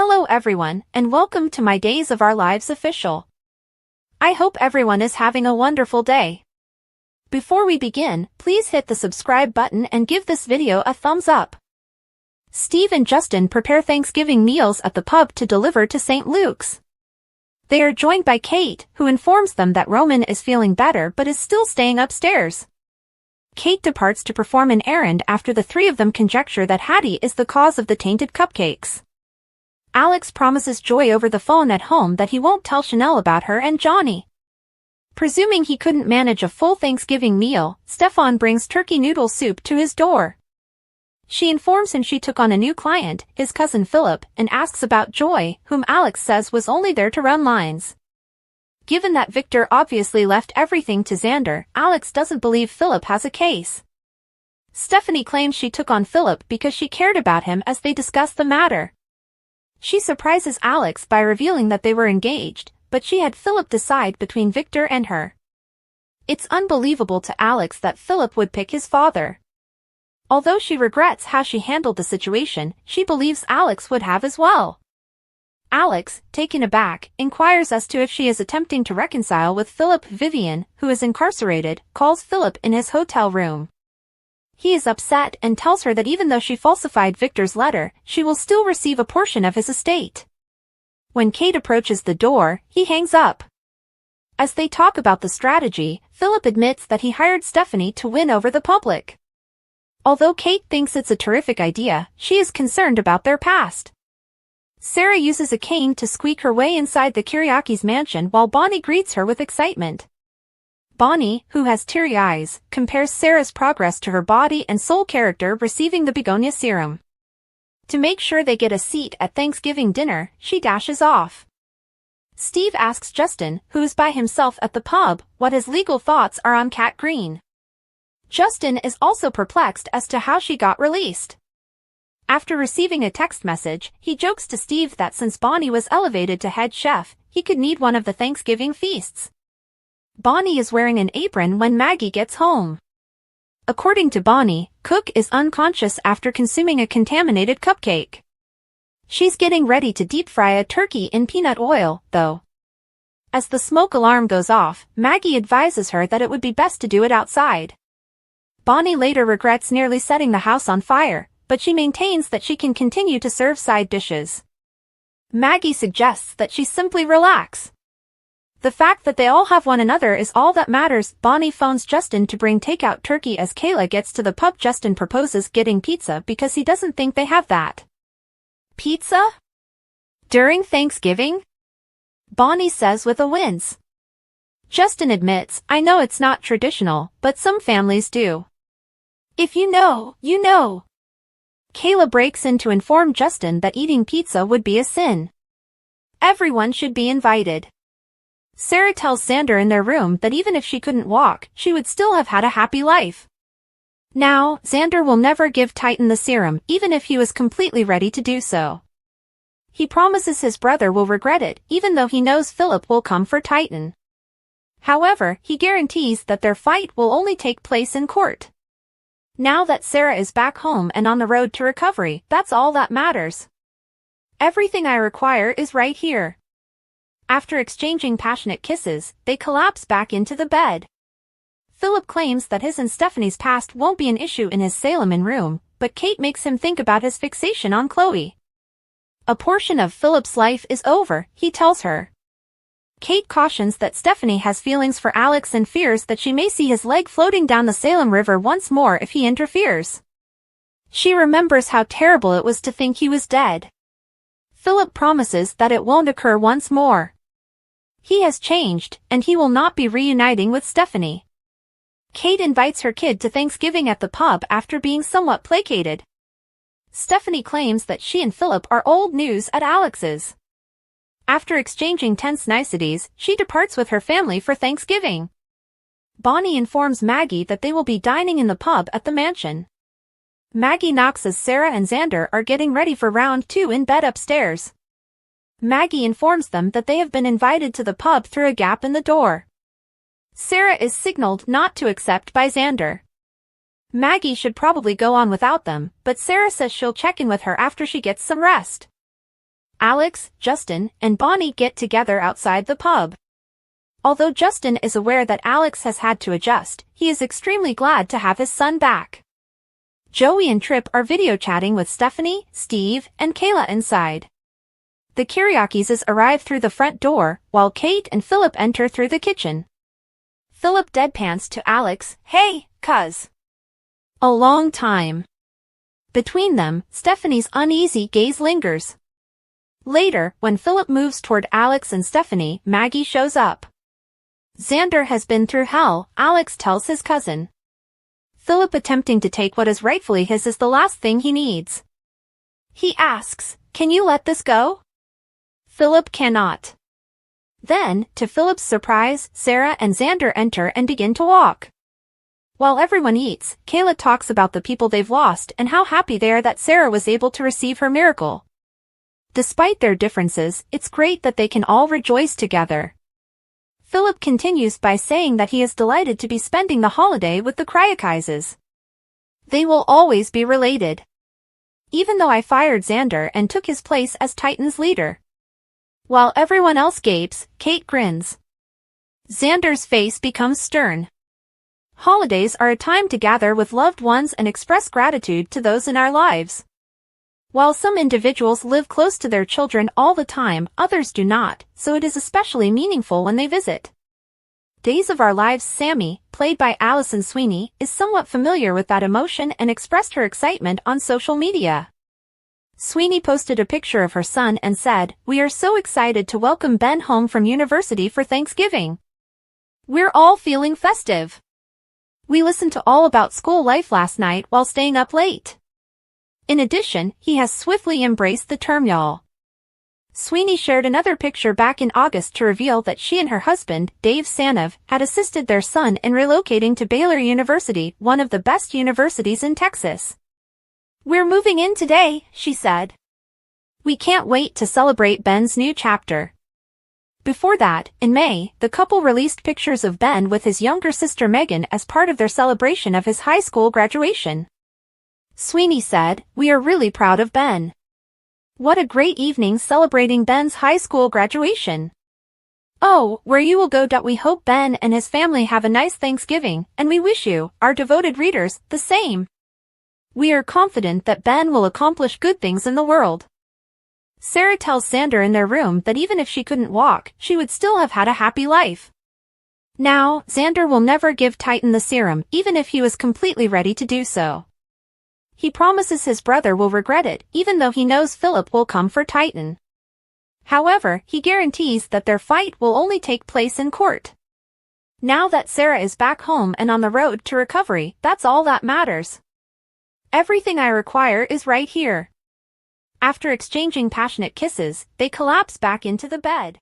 Hello everyone, and welcome to my Days of Our Lives official. I hope everyone is having a wonderful day. Before we begin, please hit the subscribe button and give this video a thumbs up. Steve and Justin prepare Thanksgiving meals at the pub to deliver to St. Luke's. They are joined by Kate, who informs them that Roman is feeling better but is still staying upstairs. Kate departs to perform an errand after the three of them conjecture that Hattie is the cause of the tainted cupcakes. Alex promises Joy over the phone at home that he won't tell Chanel about her and Johnny. Presuming he couldn't manage a full Thanksgiving meal, Stefan brings turkey noodle soup to his door. She informs him she took on a new client, his cousin Philip, and asks about Joy, whom Alex says was only there to run lines. Given that Victor obviously left everything to Xander, Alex doesn't believe Philip has a case. Stephanie claims she took on Philip because she cared about him as they discuss the matter. She surprises Alex by revealing that they were engaged, but she had Philip decide between Victor and her. It's unbelievable to Alex that Philip would pick his father. Although she regrets how she handled the situation, she believes Alex would have as well. Alex, taken aback, inquires as to if she is attempting to reconcile with Philip. Vivian, who is incarcerated, calls Philip in his hotel room. He is upset and tells her that even though she falsified Victor's letter, she will still receive a portion of his estate. When Kate approaches the door, he hangs up. As they talk about the strategy, Philip admits that he hired Stephanie to win over the public. Although Kate thinks it's a terrific idea, she is concerned about their past. Sarah uses a cane to squeak her way inside the Kiriakis' mansion while Bonnie greets her with excitement. Bonnie, who has teary eyes, compares Sarah's progress to her body and soul character receiving the begonia serum. To make sure they get a seat at Thanksgiving dinner, she dashes off. Steve asks Justin, who is by himself at the pub, what his legal thoughts are on Cat Green. Justin is also perplexed as to how she got released. After receiving a text message, he jokes to Steve that since Bonnie was elevated to head chef, he could need one of the Thanksgiving feasts. Bonnie is wearing an apron when Maggie gets home. According to Bonnie, Cook is unconscious after consuming a contaminated cupcake. She's getting ready to deep fry a turkey in peanut oil, though. As the smoke alarm goes off, Maggie advises her that it would be best to do it outside. Bonnie later regrets nearly setting the house on fire, but she maintains that she can continue to serve side dishes. Maggie suggests that she simply relax. The fact that they all have one another is all that matters. Bonnie phones Justin to bring takeout turkey as Kayla gets to the pub. Justin proposes getting pizza because he doesn't think they have that. Pizza? During Thanksgiving? Bonnie says with a wince. Justin admits, I know it's not traditional, but some families do. If you know, you know. Kayla breaks in to inform Justin that eating pizza would be a sin. Everyone should be invited. Sarah tells Xander in their room that even if she couldn't walk, she would still have had a happy life. Now, Xander will never give Titan the serum, even if he was completely ready to do so. He promises his brother will regret it, even though he knows Philip will come for Titan. However, he guarantees that their fight will only take place in court. Now that Sarah is back home and on the road to recovery, that's all that matters. Everything I require is right here. After exchanging passionate kisses, they collapse back into the bed. Philip claims that his and Stephanie's past won't be an issue in his Salem room, but Kate makes him think about his fixation on Chloe. A portion of Philip's life is over, he tells her. Kate cautions that Stephanie has feelings for Alex and fears that she may see his leg floating down the Salem River once more if he interferes. She remembers how terrible it was to think he was dead. Philip promises that it won't occur once more. He has changed, and he will not be reuniting with Stephanie. Kate invites her kid to Thanksgiving at the pub after being somewhat placated. Stephanie claims that she and Philip are old news at Alex's. After exchanging tense niceties, she departs with her family for Thanksgiving. Bonnie informs Maggie that they will be dining in the pub at the mansion. Maggie knocks as Sarah and Xander are getting ready for round 2 in bed upstairs. Maggie informs them that they have been invited to the pub through a gap in the door. Sarah is signaled not to accept by Xander. Maggie should probably go on without them, but Sarah says she'll check in with her after she gets some rest. Alex, Justin, and Bonnie get together outside the pub. Although Justin is aware that Alex has had to adjust, he is extremely glad to have his son back. Joey and Trip are video chatting with Stephanie, Steve, and Kayla inside. The Kiriakis arrive through the front door, while Kate and Philip enter through the kitchen. Philip deadpans to Alex, "Hey, cuz." A long time. Between them, Stephanie's uneasy gaze lingers. Later, when Philip moves toward Alex and Stephanie, Maggie shows up. Xander has been through hell, Alex tells his cousin. Philip attempting to take what is rightfully his is the last thing he needs. He asks, "Can you let this go?" Philip cannot. Then, to Philip's surprise, Sarah and Xander enter and begin to walk. While everyone eats, Kayla talks about the people they've lost and how happy they are that Sarah was able to receive her miracle. Despite their differences, it's great that they can all rejoice together. Philip continues by saying that he is delighted to be spending the holiday with the Kiriakis. They will always be related. Even though I fired Xander and took his place as Titan's leader. While everyone else gapes, Kate grins. Xander's face becomes stern. Holidays are a time to gather with loved ones and express gratitude to those in our lives. While some individuals live close to their children all the time, others do not, so it is especially meaningful when they visit. Days of Our Lives Sammy, played by Allison Sweeney, is somewhat familiar with that emotion and expressed her excitement on social media. Sweeney posted a picture of her son and said, "We are so excited to welcome Ben home from university for Thanksgiving. We're all feeling festive. We listened to all about school life last night while staying up late." In addition, he has swiftly embraced the term y'all. Sweeney shared another picture back in August to reveal that she and her husband, Dave Sanev, had assisted their son in relocating to Baylor University, one of the best universities in Texas. "We're moving in today," she said. "We can't wait to celebrate Ben's new chapter." Before that, in May, the couple released pictures of Ben with his younger sister Megan as part of their celebration of his high school graduation. Sweeney said, "We are really proud of Ben. What a great evening celebrating Ben's high school graduation. Oh, where you will go. We hope Ben and his family have a nice Thanksgiving, and we wish you, our devoted readers, the same. We are confident that Ben will accomplish good things in the world." Sarah tells Xander in their room that even if she couldn't walk, she would still have had a happy life. Now, Xander will never give Titan the serum, even if he was completely ready to do so. He promises his brother will regret it, even though he knows Philip will come for Titan. However, he guarantees that their fight will only take place in court. Now that Sarah is back home and on the road to recovery, that's all that matters. "Everything I require is right here." After exchanging passionate kisses, they collapse back into the bed.